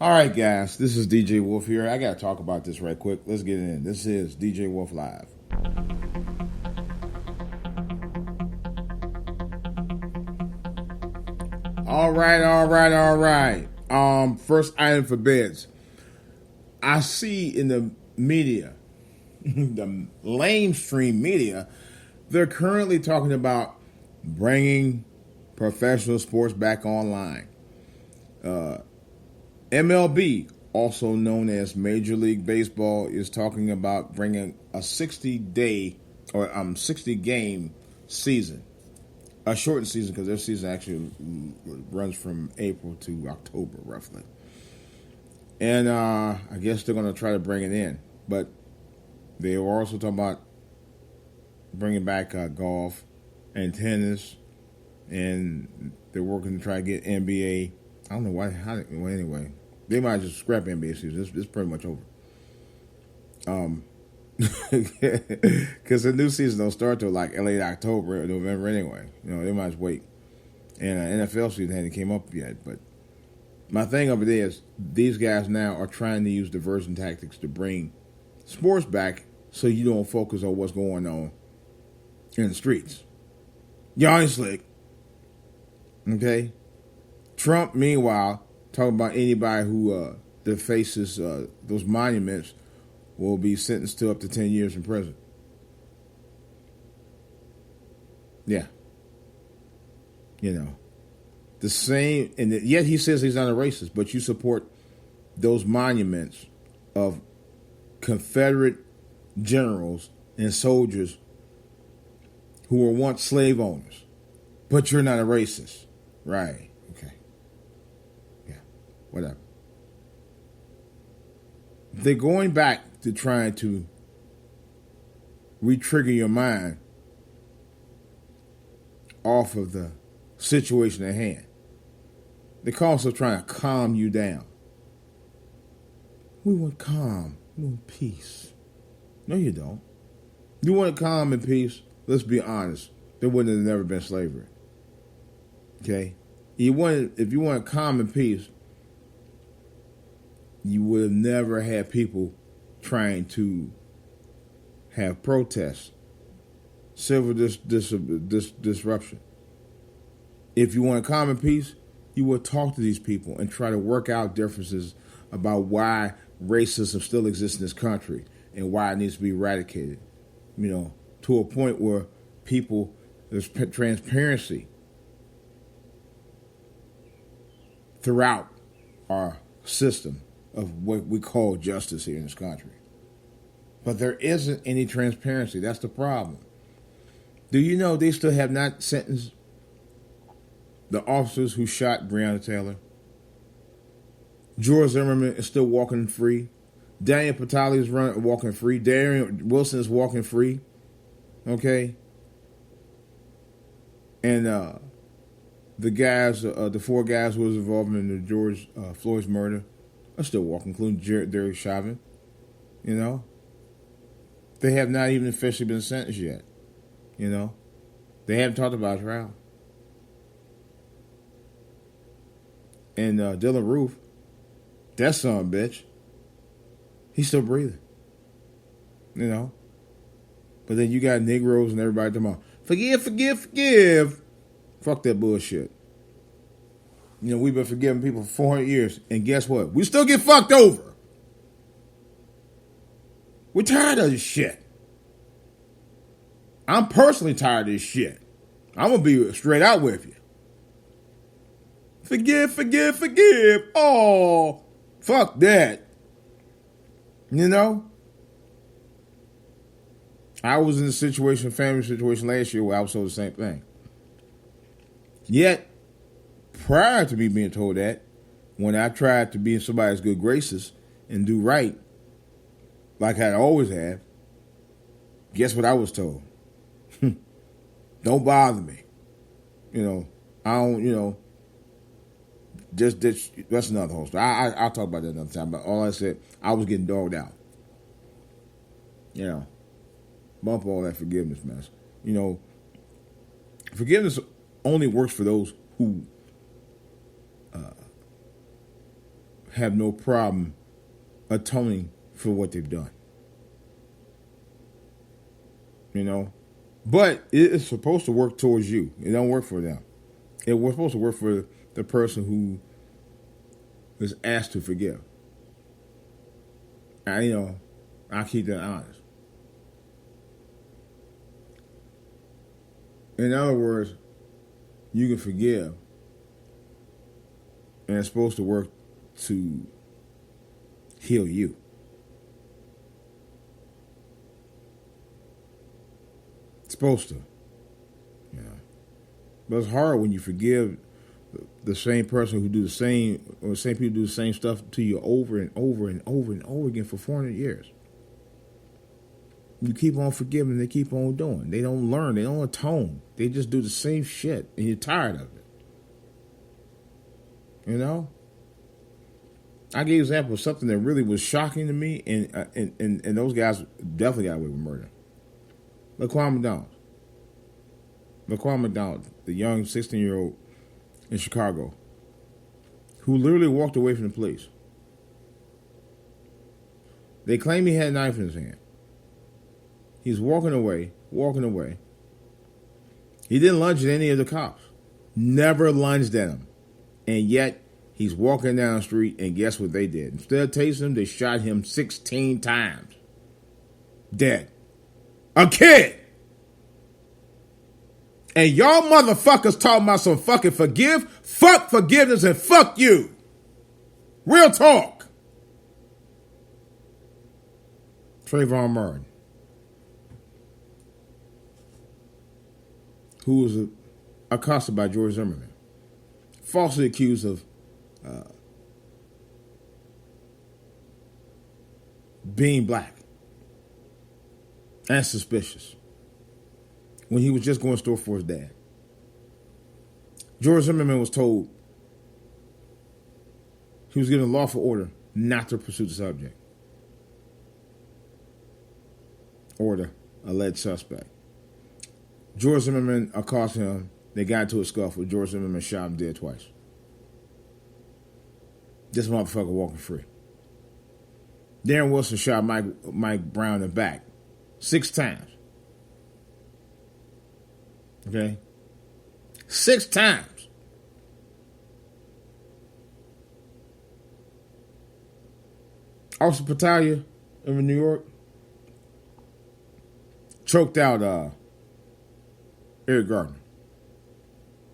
All right, guys, this is DJ Wolf here. I got to talk about this right quick. Let's get in. This is DJ Wolf Live. All right. First item for bids. I see in the media, the lamestream media, they're currently talking about bringing professional sports back online. MLB, also known as Major League Baseball, is talking about bringing a 60-day or 60-game season, a shortened season because their season actually runs from April to October roughly. And I guess they're going to try to bring it in, but they were also talking about bringing back golf and tennis, and they're working to try to get NBA. I don't know why. Well, anyway, they might just scrap NBA season. It's pretty much over. Because the new season don't start till like late October or November anyway. You know, they might just wait. And NFL season hadn't came up yet. But my thing of it is, these guys now are trying to use diversion tactics to bring sports back so you don't focus on what's going on in the streets. Y'all ain't slick. Okay? Trump, meanwhile, talking about anybody who defaces those monuments will be sentenced to up to 10 years in prison. Yeah. You know. The same, and yet he says he's not a racist, but you support those monuments of Confederate generals and soldiers who were once slave owners. But you're not a racist. Right. Okay. Yeah. Whatever. They're going back to trying to re-trigger your mind off of the situation at hand. They're also trying to calm you down. We want calm. We want peace. No, you don't. You want calm and peace? Let's be honest. There wouldn't have never been slavery. Okay? If you want calm and peace, you would have never had people trying to have protests, civil disruption. If you want calm and peace, you would talk to these people and try to work out differences about why racism still exists in this country and why it needs to be eradicated. You know, to a point where there's transparency throughout our system of what we call justice here in this country. But there isn't any transparency. That's the problem. Do you know they still have not sentenced the officers who shot Breonna Taylor? George Zimmerman is still walking free. Daniel Patali is walking free. Darren Wilson is walking free. Okay? And the four guys who was involved in the George Floyd's murder are still walking, including Derek Chauvin. You know? They have not even officially been sentenced yet. You know? They haven't talked about trial. And Dylan Roof, that son of a bitch, he's still breathing. You know? But then you got Negroes and everybody talking about, forgive. Fuck that bullshit. You know, we've been forgiving people for 400 years, and guess what? We still get fucked over. We're tired of this shit. I'm personally tired of this shit. I'm going to be straight out with you. Forgive. Oh, fuck that. You know? I was in a family situation last year where I was told the same thing. Yet, prior to me being told that, when I tried to be in somebody's good graces and do right, like I always have, guess what I was told? Don't bother me. You know, I don't, you know, that's another whole story. I'll talk about that another time. But all I said, I was getting dogged out. You know, bump all that forgiveness mess. You know, forgiveness only works for those who have no problem atoning for what they've done. You know? But it's supposed to work towards you. It don't work for them. It was supposed to work for the person who is asked to forgive. I keep that honest. In other words, you can forgive, and it's supposed to work to heal you. It's supposed to. Yeah. But it's hard when you forgive the same person who do the same, or the same people do the same stuff to you over and over and over and over again for 400 years. You keep on forgiving, they keep on doing. They don't learn, they don't atone. They just do the same shit, and you're tired of it. You know? I gave an example of something that really was shocking to me, and those guys definitely got away with murder. Laquan McDonald. Laquan McDonald, the young 16-year-old in Chicago, who literally walked away from the police. They claim he had a knife in his hand. He's walking away. He didn't lunge at any of the cops. Never lunged at them. And yet, he's walking down the street, and guess what they did? Instead of tasing him, they shot him 16 times. Dead. A kid! And y'all motherfuckers talking about some fucking fuck forgiveness, and fuck you. Real talk. Trayvon Martin, who was accosted by George Zimmerman, falsely accused of being black and suspicious when he was just going to store for his dad. George Zimmerman was told he was given a lawful order not to pursue the subject or the alleged suspect. George Zimmerman accosted him. They got into a scuffle. George Zimmerman shot him dead twice. This motherfucker walking free. Darren Wilson shot Mike Brown in the back 6 times. Okay? 6 times. Officer Patalia in New York choked out Eric Gardner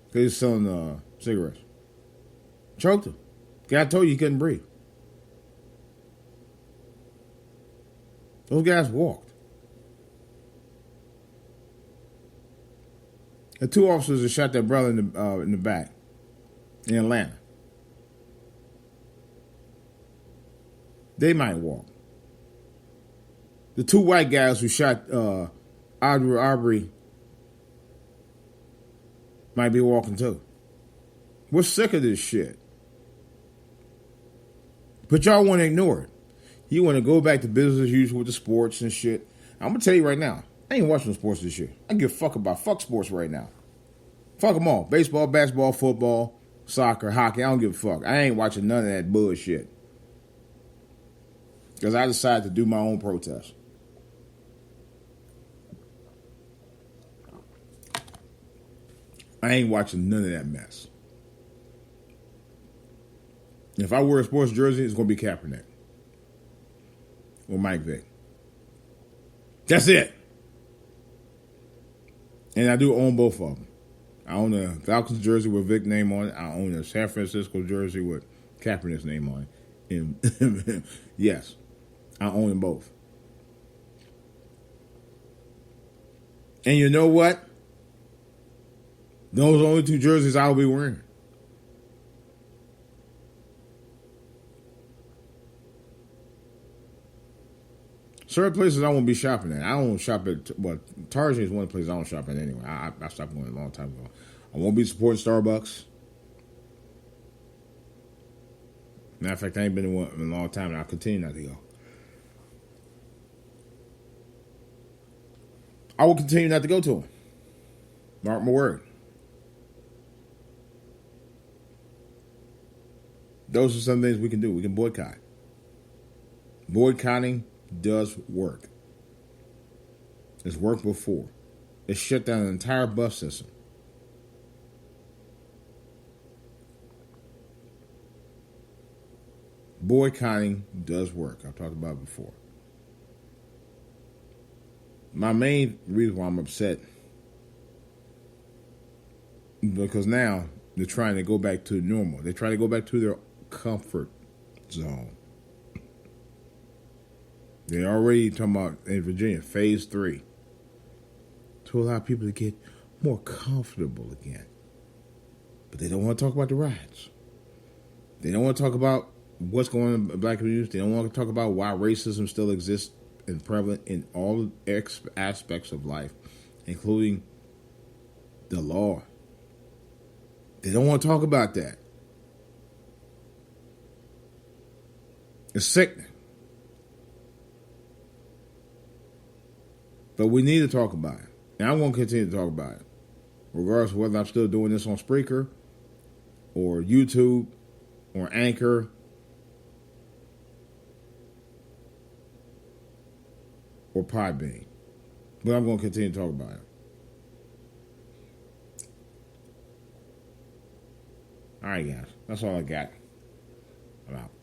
because he was selling cigarettes. Choked him. Guy told you he couldn't breathe. Those guys walked. The 2 officers that shot their brother in the back in Atlanta, they might walk. The 2 white guys who shot Audrey Aubrey might be walking too. We're sick of this shit. But y'all want to ignore it. You want to go back to business as usual with the sports and shit. I'm going to tell you right now, I ain't watching sports this year. I give a fuck about sports right now. Fuck them all. Baseball, basketball, football, soccer, hockey. I don't give a fuck. I ain't watching none of that bullshit. Because I decided to do my own protest. I ain't watching none of that mess. If I wear a sports jersey, it's going to be Kaepernick. Or Mike Vick. That's it. And I do own both of them. I own a Falcons jersey with Vick's name on it. I own a San Francisco jersey with Kaepernick's name on it. And yes, I own them both. And you know what? Those are the only 2 jerseys I'll be wearing. Certain places I won't be shopping at. I don't shop at, Target is one of the places I don't shop at anyway. I stopped going a long time ago. I won't be supporting Starbucks. Matter of fact, I ain't been in one in a long time, and I'll continue not to go. I will continue not to go to them. Mark my word. Those are some things we can do. We can boycott. Boycotting does work. It's worked before. It shut down an entire bus system. Boycotting does work. I've talked about it before. My main reason why I'm upset because now they're trying to go back to normal. They're trying to go back to their comfort zone. They're already talking about in Virginia, phase 3. To allow people to get more comfortable again. But they don't want to talk about the riots. They don't want to talk about what's going on in black communities. They don't want to talk about why racism still exists and prevalent in all aspects of life, including the law. They don't want to talk about that. It's sickening. But we need to talk about it. And I'm going to continue to talk about it. Regardless of whether I'm still doing this on Spreaker or YouTube or Anchor or Podbean. But I'm going to continue to talk about it. All right, guys. That's all I got. I'm out.